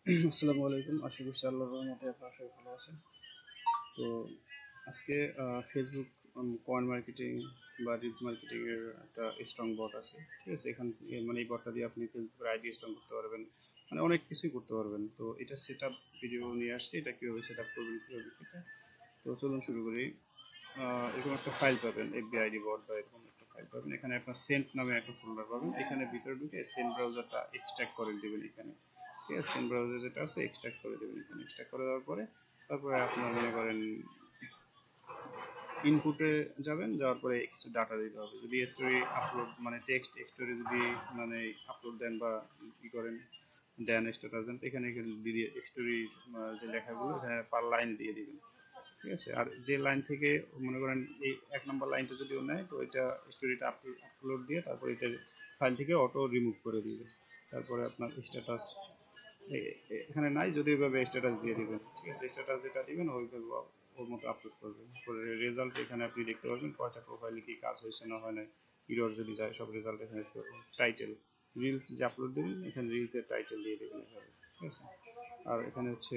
আসসালামু আলাইকুম। আশা করছি আল্লাহর রহমতে আপনারা সবাই ভালো আছেন। তো আজকে ফেসবুক কয়েন মার্কেটিং বা রিলস মার্কেটিং এর একটা স্ট্রং বট আছে, ঠিক আছে। এখান থেকে মানে এই বটটা দিয়ে আপনি ফেসবুকের আইডি স্ট্রং করতে পারবেন, মানে অনেক কিছুই করতে পারবেন। তো এটা সেট আপ ভিডিও নিয়ে আসছি, এটা কীভাবে সেট আপ করবেন কীভাবে এটা। তো চলুন শুরু করি। এরকম একটা ফাইল পাবেন, এফবিআইডি বট বা এরকম একটা ফাইল পাবেন। এখানে আপনার সেন্ট নামে একটা ফোল্ডার পাবেন, এখানে ভিতরে ঢুকে সেন্ট ব্রাউজারটা এক্সট্রাক্ট করে দেবেন এখানে, ঠিক আছে। সেন্ট ব্রাউজার যেটা আছে এক্সট্রাক্ট করে দেবেন এখানে। এক্সট্রাক্ট করে দেওয়ার পরে তারপরে আপনার মনে করেন ইনপুটে যাবেন, যাওয়ার পরে কিছু ডাটা দিতে হবে। যদি স্টোরি আপলোড মানে টেক্সট স্টোরি যদি মানে আপলোড দেন বা ই করেন দেন স্ট্যাটাস দেন, এখানে দিয়ে স্টোরি যে লেখাগুলো এখানে পার লাইন দিয়ে দিবেন, ঠিক আছে। আর যে লাইন থেকে মনে করেন এই 1 নম্বর লাইনটা যদিও নেয়, তো এটা স্টোরিটা আপলোড দিয়ে তারপর এটা ফাইল থেকে অটো রিমুভ করে দিবেন। তারপরে আপনার স্ট্যাটাস এখানে নাই, যদি ওইভাবে স্ট্যাটাস দিয়ে দিবেন, ঠিক আছে। স্ট্যাটাস যেটা দিবেন ওইভাবে ওর মতো আপলোড করবেন। পরে রেজাল্ট এখানে আপনি দেখতে পারবেন কয়টা প্রোফাইলে কী কাজ হয়েছে না হয় না, ইরর যদি যায় সব রেজাল্ট এখানে দেখতে পারবেন। টাইটেল রিলস যে আপলোড দেবেন এখানে রিলসের টাইটেল দিয়ে দেবেন এভাবে, ঠিক আছে। আর এখানে হচ্ছে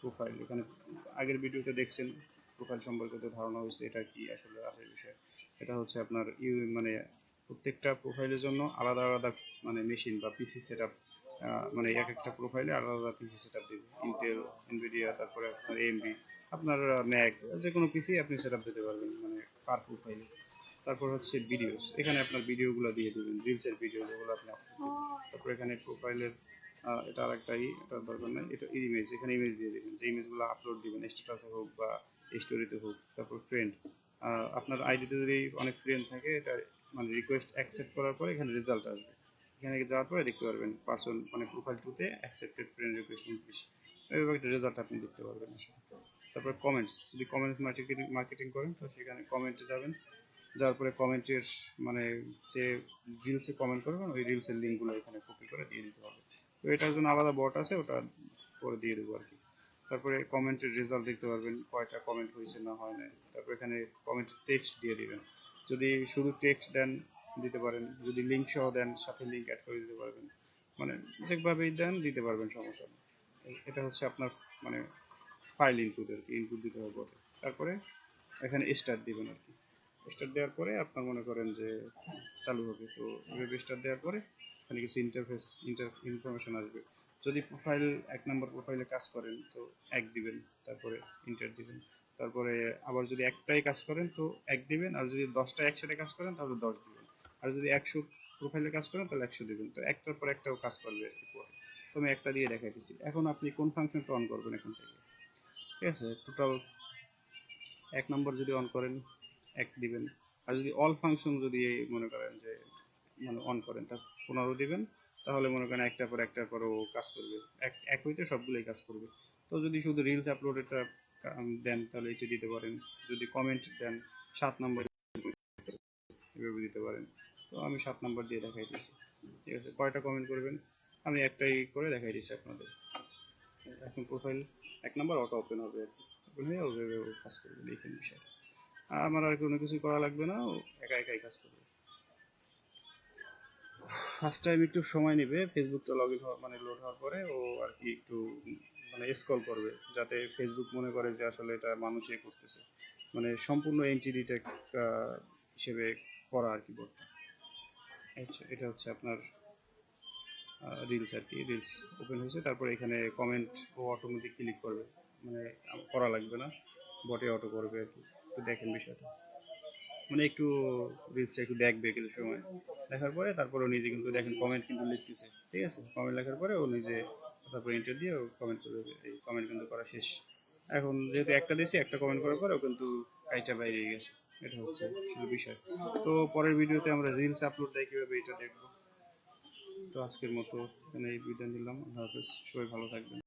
প্রোফাইল, এখানে আগের ভিডিওতে দেখছেন প্রোফাইল সম্পর্কিত ধারণা হয়েছে, এটা কি আসলে আসল বিষয়। এটা হচ্ছে আপনার মানে প্রত্যেকটা প্রোফাইলের জন্য আলাদা আলাদা মানে মেশিন বা পিসি সেট আপ, মানে এক একটা প্রোফাইলে আলাদা আলাদা পিসি সেট আপ দেবে। ইন্টেল, এনভিডিয়া, তারপরে আপনার এএমডি, আপনার ম্যাক, যে কোনো পিসি আপনি সেট আপ দিতে পারবেন মানে পার প্রোফাইলে। তারপর হচ্ছে ভিডিওস, এখানে আপনার ভিডিওগুলো দিয়ে দেবেন, রিলসের ভিডিও যেগুলো আপনি আপলোড দেবেন। তারপর এখানে প্রোফাইলের এটা আরেকটাই, এটা দরকার নাই, এটা ইমেজ, এখানে ইমেজ দিয়ে দেবেন, যে ইমেজগুলো আপলোড দেবেন স্ট্যাটাসে হোক বা স্টোরিতে হোক। তারপর ফ্রেন্ড, আপনার আইডিতে যদি অনেক ফ্রেন্ড থাকে, এটা মানে রিকোয়েস্ট অ্যাকসেপ্ট করার পরে এখানে রেজাল্ট আসবে। এখানে যাওয়ার পরে দেখতে পারবেন পার্সন মানে প্রোফাইল টুতে অ্যাকসেপ্টেড ফ্রেন্ড রিকোয়েস্ট ইনক্রিজ, এইভাবে একটা রেজাল্ট আপনি দেখতে পারবেন আসলে। তারপরে কমেন্টস, যদি কমেন্টস মার্কেটিং করেন তো সেখানে কমেন্টে যাবেন, যাওয়ার পরে কমেন্টের মানে যে রিলসে কমেন্ট করবেন ওই রিলসের লিঙ্কগুলো এখানে কপি করে দিয়ে দিতে হবে। তো এটার জন্য আলাদা বট আছে, ওটা করে দিয়ে দেবো আর কি। তারপরে কমেন্টের রেজাল্ট দেখতে পারবেন কয়টা কমেন্ট হয়েছে না হয় না। তারপর এখানে কমেন্টের টেক্সট দিয়ে দিবেন, যদি শুধু টেক্সট দেন দিতে পারেন, যদি লিঙ্ক সহ দেন সাথে লিঙ্ক অ্যাড করে দিতে পারবেন, মানে যেভাবেই দেন দিতে পারবেন, সমস্যা নেই। এটা হচ্ছে আপনার মানে ফাইল ইনপুট আর কি, ইনপুট দিতে হবে বটে। তারপরে এখানে স্টার্ট দিবেন আর কি। স্টার্ট দেওয়ার পরে আপনার মনে করেন যে চালু হবে। তো এভাবে স্টার্ট দেওয়ার পরে এখানে কিছু ইনফরমেশন আসবে। যদি প্রোফাইল 1 নম্বর প্রোফাইলে কাজ করেন তো 1 দিবেন, তারপরে ইন্টার দিবেন। তারপরে আবার যদি একটাই কাজ করেন তো 1 দিবেন, আর যদি 10টা একসাথে কাজ করেন তাহলে 10 দিবেন। আর যদি 100 প্রোফাইলে কাজ করেন তাহলে 100 দিবেন। তো একটার পর একটাও কাজ করবে আর কি পরে। তো আমি একটা দিয়ে দেখাইতেছি। এখন আপনি কোন ফাংশনটা অন করবেন এখান থেকে, ঠিক আছে। টোটাল 1 নম্বর যদি অন করেন 1 দিবেন। আর যদি অল ফাংশন যদি মনে করেন যে মানে অন করেন তা 15 দিবেন। তাহলে মনে করেন একটার পর একটার পর ও কাজ করবে, এক হইতে সবগুলোই কাজ করবে। তো যদি শুধু রিলস আপলোড এটা দেন তাহলে এটি দিতে পারেন। যদি কমেন্ট দেন 7 নম্বর এভাবে দিতে পারেন। তো আমি 7 নম্বর দিয়ে দেখাই দিয়েছি, ঠিক আছে। কয়টা কমেন্ট করবেন আমি একটাই করে দেখাই দিচ্ছি আপনাদের। এখন প্রোফাইল 1 নম্বর অটো ওপেন হবে আর কি, ওপেন হয়ে ওভাবে ও কাজ করবে, দেখেন বিষয়টা। আমার আর কোনো কিছু করা লাগবে না, ও একা একাই কাজ করবে। ফার্স্ট টাইম একটু সময় নেবে, ফেসবুকটা লগ ইন হওয়া মানে লোড হওয়ার পরে ও আর কি একটু মানে স্ক্রল করবে, যাতে ফেসবুক মনে করে যে আসলে এটা মানুষই করতেছে, মানে সম্পূর্ণ এন্টিটিটা হিসেবে করা আর কি বোর্ডটা। এটা হচ্ছে আপনার রিলস আর কি। রিলস ওপেন হয়েছে, তারপরে এখানে কমেন্ট ও অটোমেটিক ক্লিক করবে, মানে করা লাগবে না, বটে অটো করবে আর কি। তো দেখেন বিষয়টা, মানে একটু রিলসটা একটু দেখবে কিছু সময় দেখার পরে তারপরে ও নিজে কিন্তু দেখেন কমেন্ট কিন্তু লিখতেছে, ঠিক আছে। কমেন্ট লেখার পরে ও নিজে তারপরে ইন্টার দিয়ে ও কমেন্ট করবে, এই কমেন্ট কিন্তু করা শেষ। এখন যেহেতু একটা দিয়েছি, একটা কমেন্ট করার পরে ও কিন্তু কাইটা বাইরে গেছে। এটা হচ্ছে শুধু বিষয়। তো পরের ভিডিওতে আমরা রিলস আপলোড দেয় কীভাবে এটা দেখবো। তো আজকের মতো এখানে এই বিদায় নিলাম, আল্লাহ হাফেজ, সবাই ভালো থাকবেন।